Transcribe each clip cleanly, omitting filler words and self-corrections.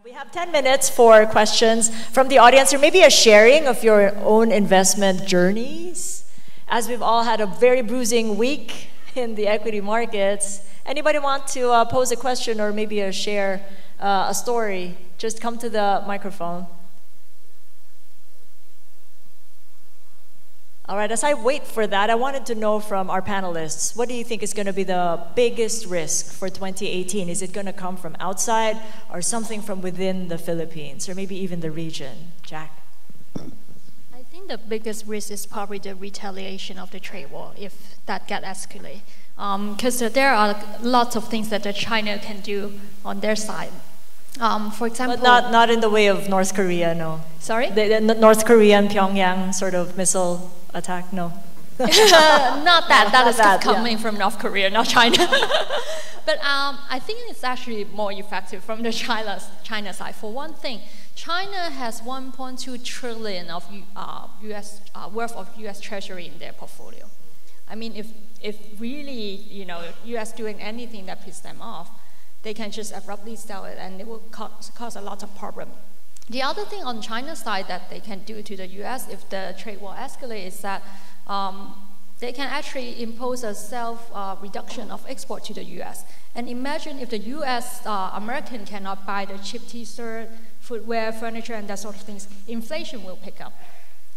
We have 10 minutes for questions from the audience, or maybe a sharing of your own investment journeys. As we've all had a very bruising week in the equity markets, anybody want to pose a question or maybe share a story? Just come to the microphone. All right, as I wait for that, I wanted to know from our panelists, what do you think is going to be the biggest risk for 2018? Is it going to come from outside or something from within the Philippines, or maybe even the region? Jack? I think the biggest risk is probably the retaliation of the trade war, if that gets escalated. Because there are lots of things that China can do on their side. For example, but not in the way of North Korea, no. Sorry? The North Korean Pyongyang sort of missile attack, no. Not that. That is coming yeah. from North Korea, not China. But I think it's actually more effective from the China side. For one thing, China has 1.2 trillion of worth of U.S. Treasury in their portfolio. I mean, if really, U.S. doing anything that pisses them off, they can just abruptly sell it, and it will cause a lot of problem. The other thing on China's side that they can do to the U.S. if the trade war escalates is that they can actually impose a self-reduction of export to the U.S. And imagine if the U.S. American cannot buy the cheap T-shirt, footwear, furniture, and that sort of things, inflation will pick up.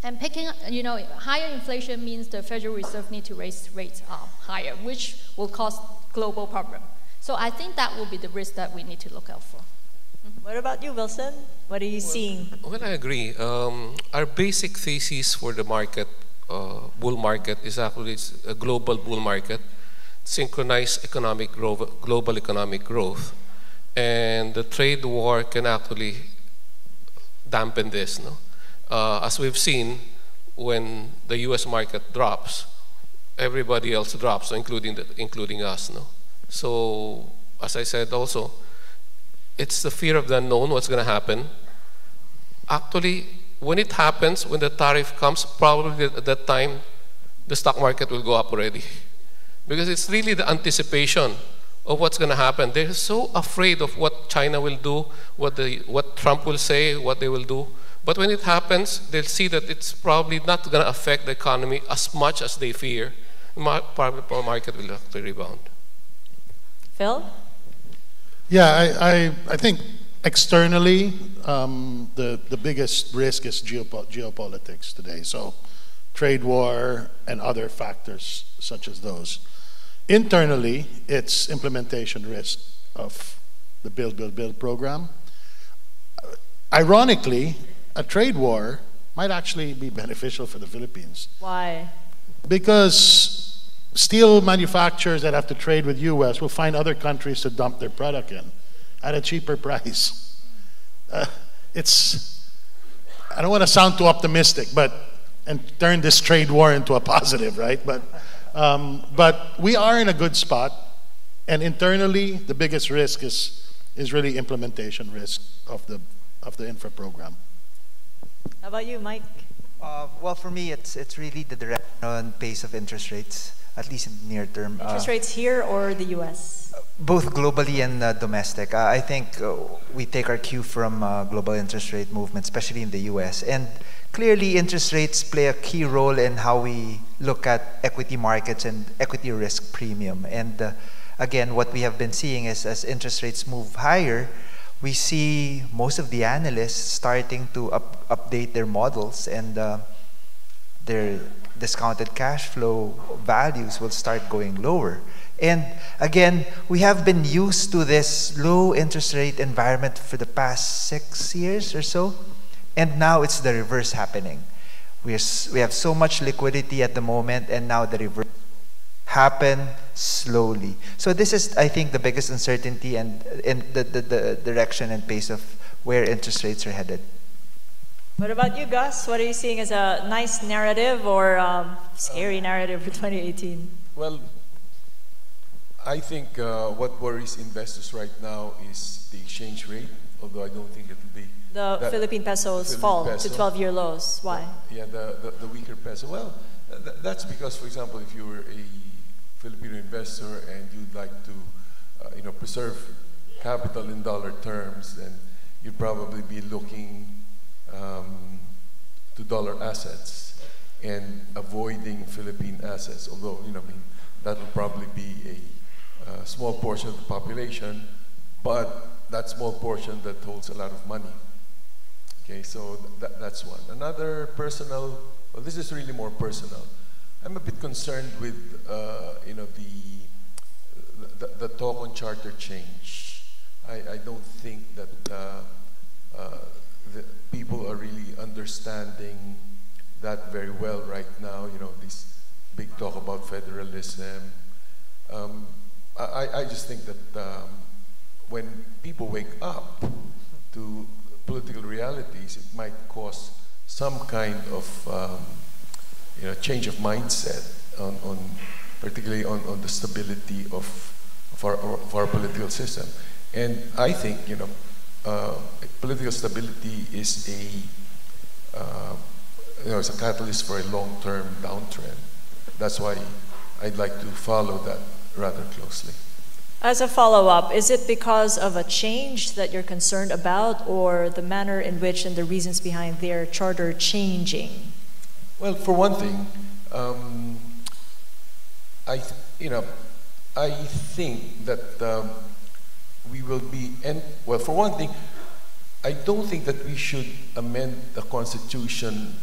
And higher inflation means the Federal Reserve need to raise rates higher, which will cause global problem. So I think that will be the risk that we need to look out for. What about you, Wilson? What are you seeing? Well, I agree. Our basic thesis for the market, bull market, is actually a global bull market, synchronized economic growth, global economic growth, and the trade war can actually dampen this. No? As we've seen, when the U.S. market drops, everybody else drops, including us. No? So, as I said also, it's the fear of the unknown, what's going to happen. Actually, when it happens, when the tariff comes, probably at that time, the stock market will go up already. Because it's really the anticipation of what's going to happen. They're so afraid of what China will do, what Trump will say, what they will do. But when it happens, they'll see that it's probably not going to affect the economy as much as they fear. Probably the market will have to rebound. Phil? Yeah, I think externally, the biggest risk is geopolitics today. So trade war and other factors such as those. Internally, it's implementation risk of the Build program. Ironically, a trade war might actually be beneficial for the Philippines. Why? Because steel manufacturers that have to trade with U.S. will find other countries to dump their product in at a cheaper price. I don't want to sound too optimistic, and turn this trade war into a positive, right? But we are in a good spot, and internally, the biggest risk is really implementation risk of the infra program. How about you, Mike? Well, for me, it's really the direction and pace of interest rates, at least in the near term. Interest rates here or the U.S.? Both globally and domestic. I think we take our cue from global interest rate movement, especially in the U.S. And clearly, interest rates play a key role in how we look at equity markets and equity risk premium. And again, what we have been seeing is as interest rates move higher, we see most of the analysts starting to update their models, and their discounted cash flow values will start going lower. And again, we have been used to this low interest rate environment for the past 6 years or so, and now it's the reverse happening. We have so much liquidity at the moment, and now the reverse happen slowly. So this is, I think, the biggest uncertainty and the direction and pace of where interest rates are headed. What about you, Gus? What are you seeing as a nice narrative or scary narrative for 2018? Well, I think what worries investors right now is the exchange rate, although I don't think it will be. The Philippine peso's fall to 12-year lows. Why? Yeah, the weaker peso. Well, that's because, for example, if you were a Filipino investor and you'd like to preserve capital in dollar terms, then you'd probably be looking to dollar assets and avoiding Philippine assets, although, I mean, that would probably be a small portion of the population, but that small portion that holds a lot of money. Okay, so that's one. Another personal, well, this is really more personal. I'm a bit concerned with, the talk on charter change. I don't think that the people are really understanding that very well right now. This big talk about federalism. I just think that when people wake up to political realities, it might cause some kind of change of mindset on particularly on the stability of our political system. And I think political stability is it's a catalyst for a long-term downtrend. That's why I'd like to follow that rather closely. As a follow-up, is it because of a change that you're concerned about, or the manner in which and the reasons behind their charter changing? Well, for one thing, I think that we will be, well, for one thing, I don't think that we should amend the Constitution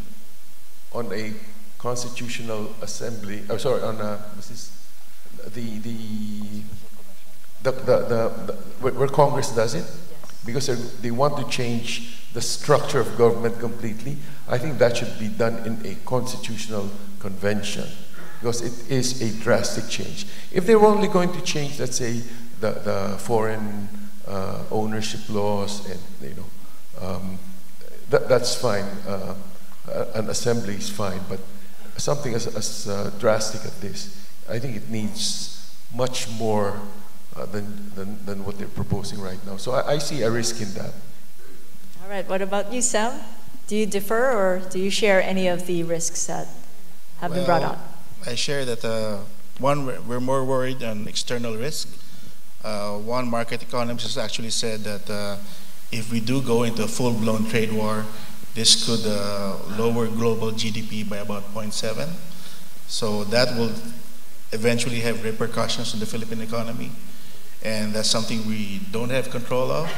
on a constitutional assembly. Oh, sorry, on what's this? Where Congress does it, because they want to change the structure of government completely. I think that should be done in a constitutional convention, because it is a drastic change. If they were only going to change, let's say, the foreign ownership laws, and that's fine. An assembly is fine, but something as drastic as this, I think it needs much more than what they're proposing right now. So I see a risk in that. All right, what about you, Sam? Do you differ, or do you share any of the risks that have been brought up? I share that one, we're more worried on external risk. One market economist has actually said that if we do go into a full-blown trade war, this could lower global GDP by about 0.7. So that will eventually have repercussions on the Philippine economy, and that's something we don't have control of.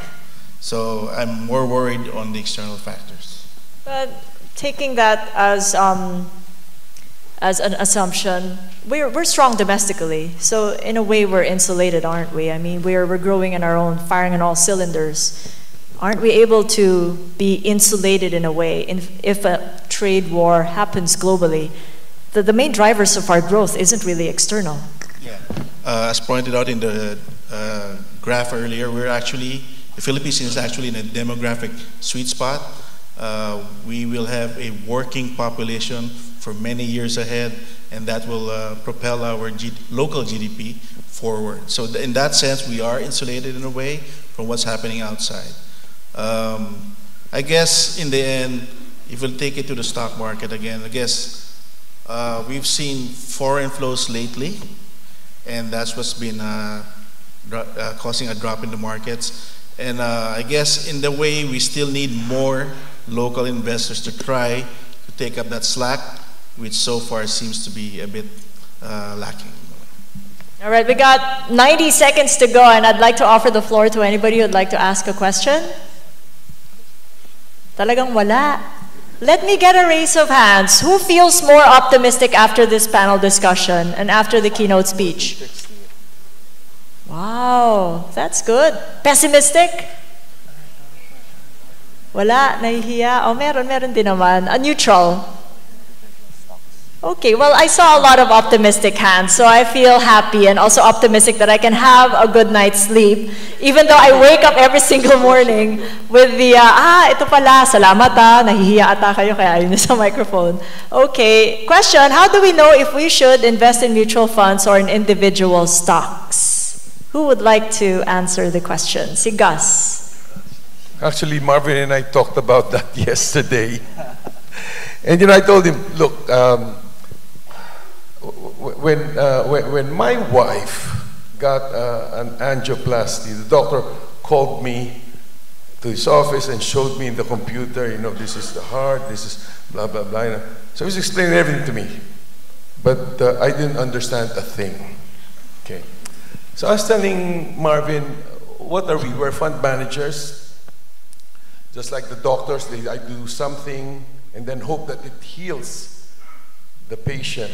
So I'm more worried on the external factors. But taking that as an assumption, we're strong domestically. So in a way, we're insulated, aren't we? I mean, we're growing in our own, firing on all cylinders. Aren't we able to be insulated in a way if a trade war happens globally? The main drivers of our growth isn't really external. Yeah, as pointed out in the graph earlier, the Philippines is actually in a demographic sweet spot. We will have a working population for many years ahead, and that will propel our local GDP forward. So in that sense, we are insulated in a way from what's happening outside. I guess in the end, if we'll take it to the stock market again, I guess we've seen foreign flows lately, and that's what's been causing a drop in the markets. And I guess in the way, we still need more local investors to try to take up that slack, which so far seems to be a bit lacking. All right, we got 90 seconds to go, and I'd like to offer the floor to anybody who'd like to ask a question. Talagang wala. Let me get a raise of hands. Who feels more optimistic after this panel discussion and after the keynote speech? Wow, that's good. Pessimistic? Wala, nahihiya. Oh, meron din naman. A neutral. Okay, well, I saw a lot of optimistic hands, so I feel happy and also optimistic that I can have a good night's sleep, even though I wake up every single morning with the, ito pala, salamat nahihiya ata kayo, kaya ayun sa microphone. Okay, question, how do we know if we should invest in mutual funds or in individual stocks? Who would like to answer the question? Si Gus. Actually, Marvin and I talked about that yesterday. And I told him, look, when my wife got an angioplasty, the doctor called me to his office and showed me in the computer, you know, this is the heart, this is blah, blah, blah. You know. So he was explaining everything to me. But I didn't understand a thing. Okay. So I was telling Marvin, what are we? We're fund managers. Just like the doctors, I do something and then hope that it heals the patient.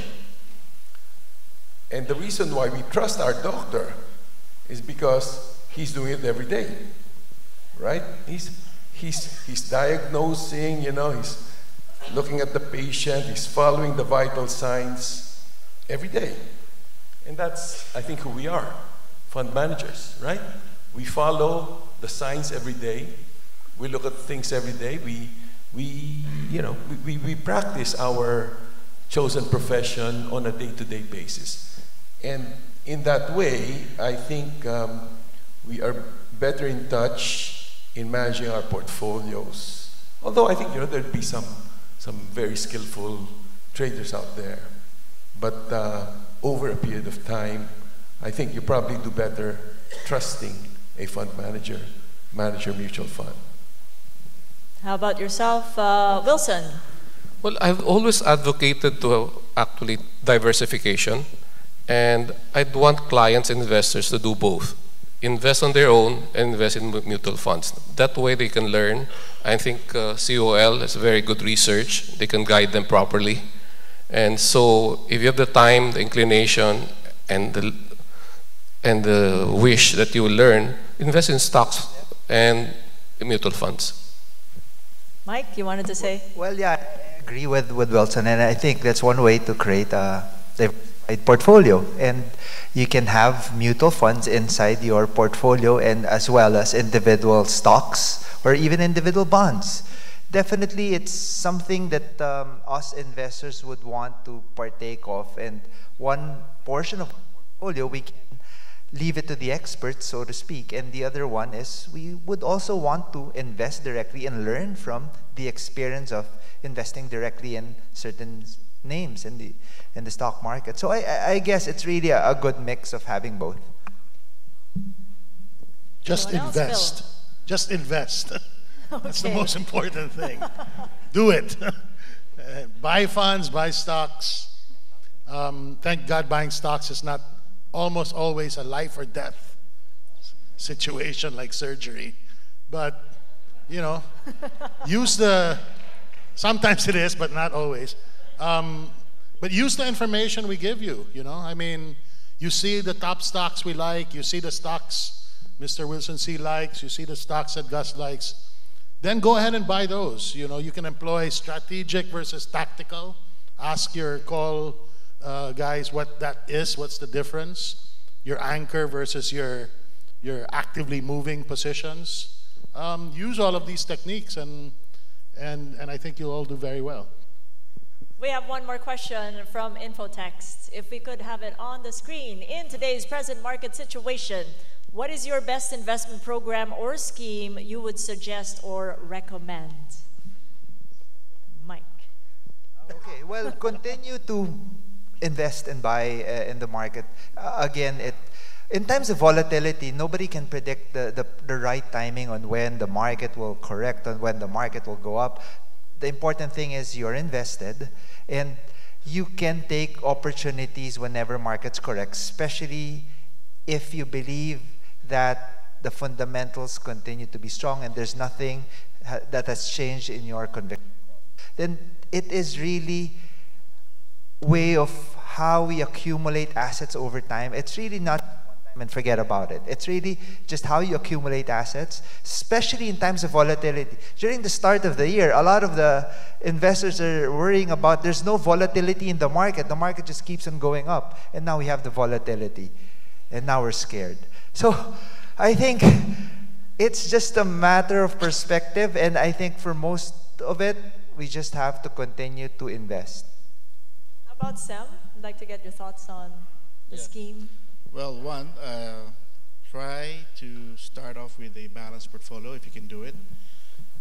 And the reason why we trust our doctor is because he's doing it every day, right? He's diagnosing, you know, he's looking at the patient, he's following the vital signs every day. And that's, I think, who we are, fund managers, right? We follow the signs every day. We look at things every day. We practice our chosen profession on a day-to-day basis. And in that way, I think we are better in touch in managing our portfolios. Although I think, you know, there'd be some very skillful traders out there. But over a period of time, I think you probably do better trusting a fund manager, manage your mutual fund. How about yourself, Wilson? Well, I've always advocated to actually diversification, and I'd want clients and investors to do both. Invest on their own and invest in mutual funds. That way they can learn. I think COL has very good research. They can guide them properly. And so if you have the time, the inclination, and the wish that you will learn, invest in stocks and mutual funds. Mike, you wanted to say? Well, yeah, I agree with Wilson, and I think that's one way to create a diversified portfolio. And you can have mutual funds inside your portfolio, and as well as individual stocks or even individual bonds. Definitely, it's something that us investors would want to partake of, and one portion of the portfolio we can leave it to the experts, so to speak, and the other one is we would also want to invest directly and learn from the experience of investing directly in certain names in the stock market. So I guess it's really a good mix of having both. Just invest. Just invest. Okay. That's the most important thing. Do it. Buy funds, buy stocks. Thank God buying stocks is not almost always a life or death situation like surgery. But, you know, sometimes it is, but not always. But use the information we give you, you know. I mean, you see the top stocks we like, you see the stocks Mr. Wilson C likes, you see the stocks that Gus likes. Then go ahead and buy those. You know, you can employ strategic versus tactical. Ask your call guys what that is, what's the difference. Your anchor versus your actively moving positions. Use all of these techniques, and I think you'll all do very well. We have one more question from Infotext. If we could have it on the screen. In today's present market situation, what is your best investment program or scheme you would suggest or recommend? Mike. Okay, well, continue to invest and buy in the market. Again, in times of volatility, nobody can predict the right timing on when the market will correct, on when the market will go up. The important thing is you're invested, and you can take opportunities whenever markets correct, especially if you believe that the fundamentals continue to be strong and there's nothing that has changed in your conviction. Then it is really way of how we accumulate assets over time. It's really not and forget about it. It's really just how you accumulate assets, especially in times of volatility. During the start of the year, a lot of the investors are worrying about there's no volatility in the market. The market just keeps on going up. And now we have the volatility. And now we're scared. So I think it's just a matter of perspective. And I think for most of it, we just have to continue to invest. How about Sam? I'd like to get your thoughts on the scheme. Well, one, try to start off with a balanced portfolio if you can do it.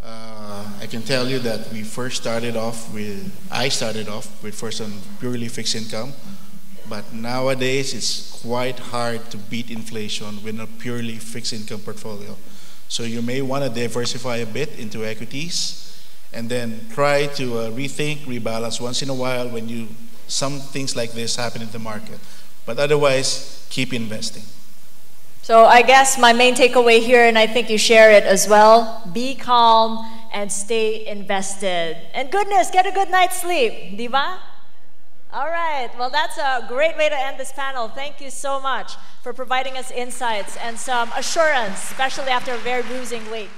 I can tell you that I started off with first on purely fixed income, but nowadays it's quite hard to beat inflation with a purely fixed income portfolio. So you may want to diversify a bit into equities and then try to rethink, rebalance once in a while when some things like this happen in the market. But otherwise, keep investing. So I guess my main takeaway here, and I think you share it as well, be calm and stay invested. And goodness, get a good night's sleep, di ba? All right, well that's a great way to end this panel. Thank you so much for providing us insights and some assurance, especially after a very bruising week.